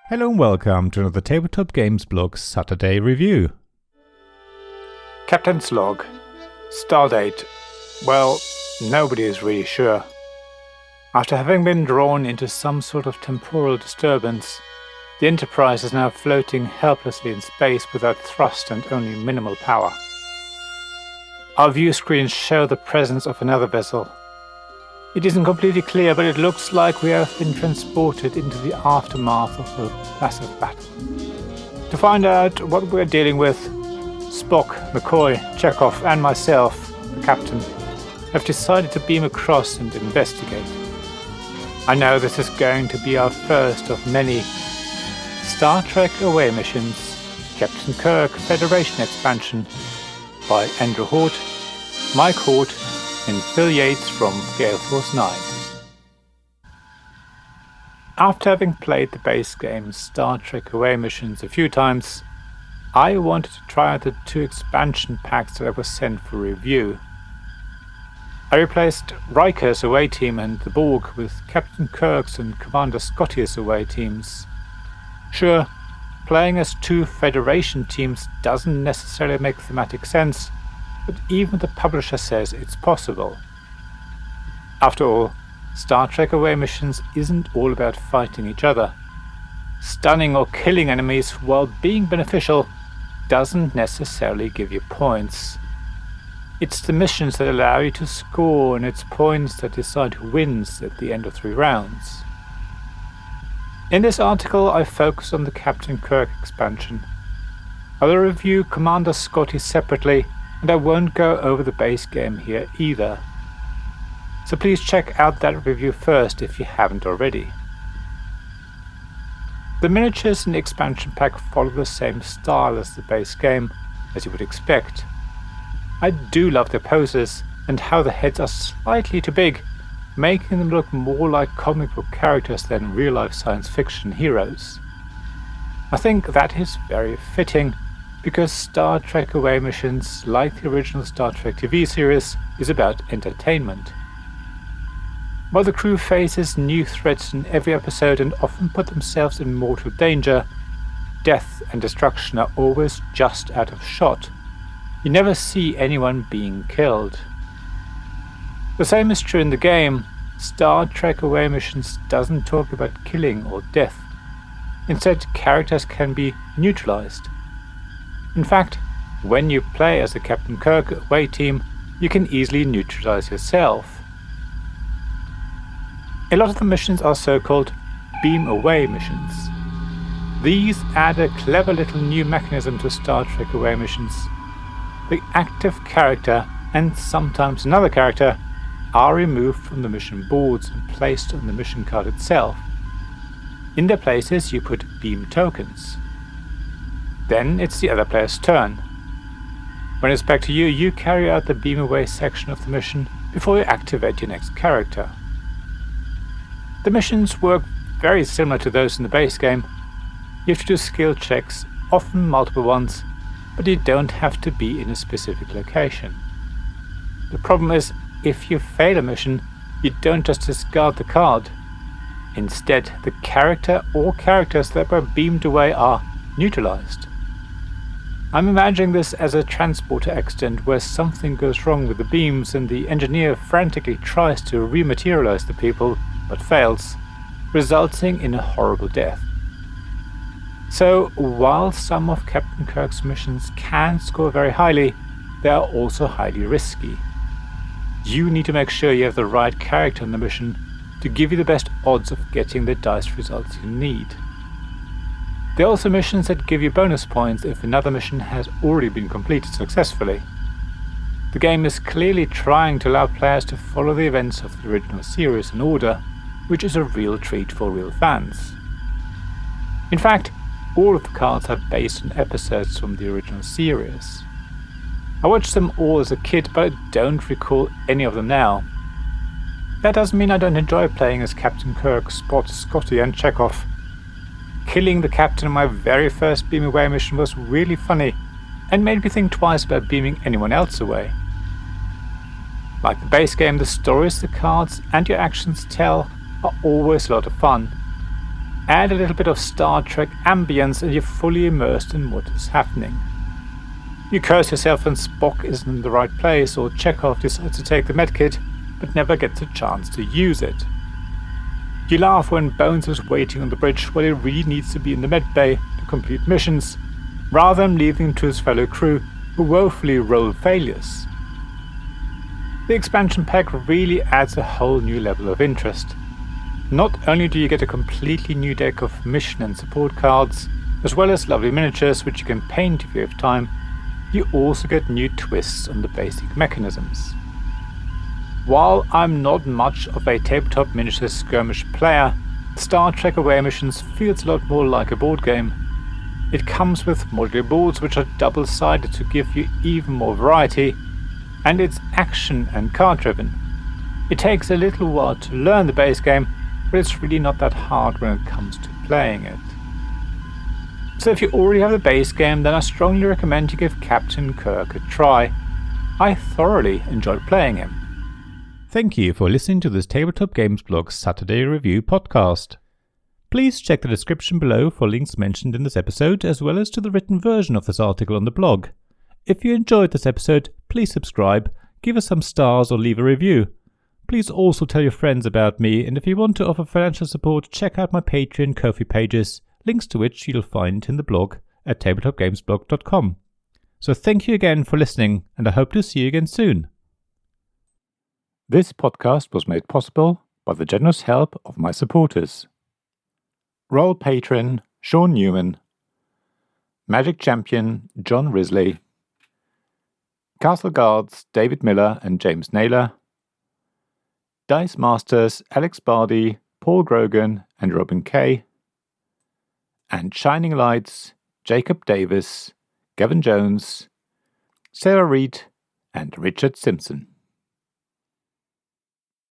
Hello and welcome to another Tabletop Games Blog Saturday review. Captain's Log. Stardate. Well, nobody is really sure. After having been drawn into some sort of temporal disturbance, the Enterprise is now floating helplessly in space without thrust and only minimal power. Our view screens show the presence of another vessel. It isn't completely clear, but it looks like we have been transported into the aftermath of a massive battle. To find out what we're dealing with, Spock, McCoy, Chekhov, and myself, the captain, have decided to beam across and investigate. I know this is going to be our first of many Star Trek Away missions, Captain Kirk Federation Expansion, by Andrew Hort, Mike Hort, and Phil Yates from Gale Force 9. After having played the base game Star Trek Away missions a few times, I wanted to try out the 2 expansion packs that I was sent for review. I replaced Riker's away team and the Borg with Captain Kirk's and Commander Scotty's away teams. Sure, playing as 2 Federation teams doesn't necessarily make thematic sense, but even the publisher says it's possible. After all, Star Trek Away missions isn't all about fighting each other. Stunning or killing enemies while being beneficial doesn't necessarily give you points. It's the missions that allow you to score, and it's points that decide who wins at the end of 3 rounds. In this article I focus on the Captain Kirk expansion. I will review Commander Scotty separately, and I won't go over the base game here either. So please check out that review first if you haven't already. The miniatures in the expansion pack follow the same style as the base game, as you would expect. I do love their poses and how the heads are slightly too big, making them look more like comic book characters than real-life science fiction heroes. I think that is very fitting, because Star Trek Away missions, like the original Star Trek TV series, is about entertainment. While the crew faces new threats in every episode and often put themselves in mortal danger, death and destruction are always just out of shot. You never see anyone being killed. The same is true in the game. Star Trek Away missions doesn't talk about killing or death. Instead, characters can be neutralized. In fact, when you play as the Captain Kirk away team, you can easily neutralize yourself. A lot of the missions are so-called beam away missions. These add a clever little new mechanism to Star Trek Away missions. The active character, and sometimes another character, are removed from the mission boards and placed on the mission card itself. In their places you put beam tokens. Then it's the other player's turn. When it's back to you, you carry out the beam away section of the mission before you activate your next character. The missions work very similar to those in the base game. You have to do skill checks, often multiple ones, but you don't have to be in a specific location. The problem is, if you fail a mission, you don't just discard the card. Instead, the character or characters that were beamed away are neutralized. I'm imagining this as a transporter accident where something goes wrong with the beams and the engineer frantically tries to rematerialize the people, but fails, resulting in a horrible death. So, while some of Captain Kirk's missions can score very highly, they are also highly risky. You need to make sure you have the right character in the mission to give you the best odds of getting the dice results you need. There are also missions that give you bonus points if another mission has already been completed successfully. The game is clearly trying to allow players to follow the events of the original series in order, which is a real treat for real fans. In fact, all of the cards are based on episodes from the original series. I watched them all as a kid, but I don't recall any of them now. That doesn't mean I don't enjoy playing as Captain Kirk, Spock, Scotty and Chekhov. Killing the captain on my very first beam away mission was really funny, and made me think twice about beaming anyone else away. Like the base game, the stories the cards and your actions tell are always a lot of fun, Add a little bit of Star Trek ambience and you're fully immersed in what is happening. You curse yourself when Spock isn't in the right place, or Chekhov decides to take the medkit but never gets a chance to use it. You laugh when Bones is waiting on the bridge while he really needs to be in the medbay to complete missions, rather than leaving him to his fellow crew who woefully roll failures. The expansion pack really adds a whole new level of interest. Not only do you get a completely new deck of mission and support cards, as well as lovely miniatures which you can paint if you have time, you also get new twists on the basic mechanisms. While I'm not much of a tabletop miniature skirmish player, Star Trek Away Missions feels a lot more like a board game. It comes with modular boards which are double-sided to give you even more variety, and it's action and card-driven. It takes a little while to learn the base game, but it's really not that hard when it comes to playing it. So if you already have the base game, then I strongly recommend you give Captain Kirk a try. I thoroughly enjoyed playing him. Thank you for listening to this Tabletop Games Blog Saturday Review podcast. Please check the description below for links mentioned in this episode, as well as to the written version of this article on the blog. If you enjoyed this episode, please subscribe, give us some stars or leave a review. Please also tell your friends about me, and if you want to offer financial support, check out my Patreon and Ko-fi pages, links to which you'll find in the blog at tabletopgamesblog.com. So thank you again for listening, and I hope to see you again soon. This podcast was made possible by the generous help of my supporters. Royal Patron Sean Newman, Magic Champion John Risley, Castle Guards David Miller and James Naylor, Dice Masters Alex Bardi, Paul Grogan and Robin Kay, and Shining Lights Jacob Davis, Gavin Jones, Sarah Reed and Richard Simpson.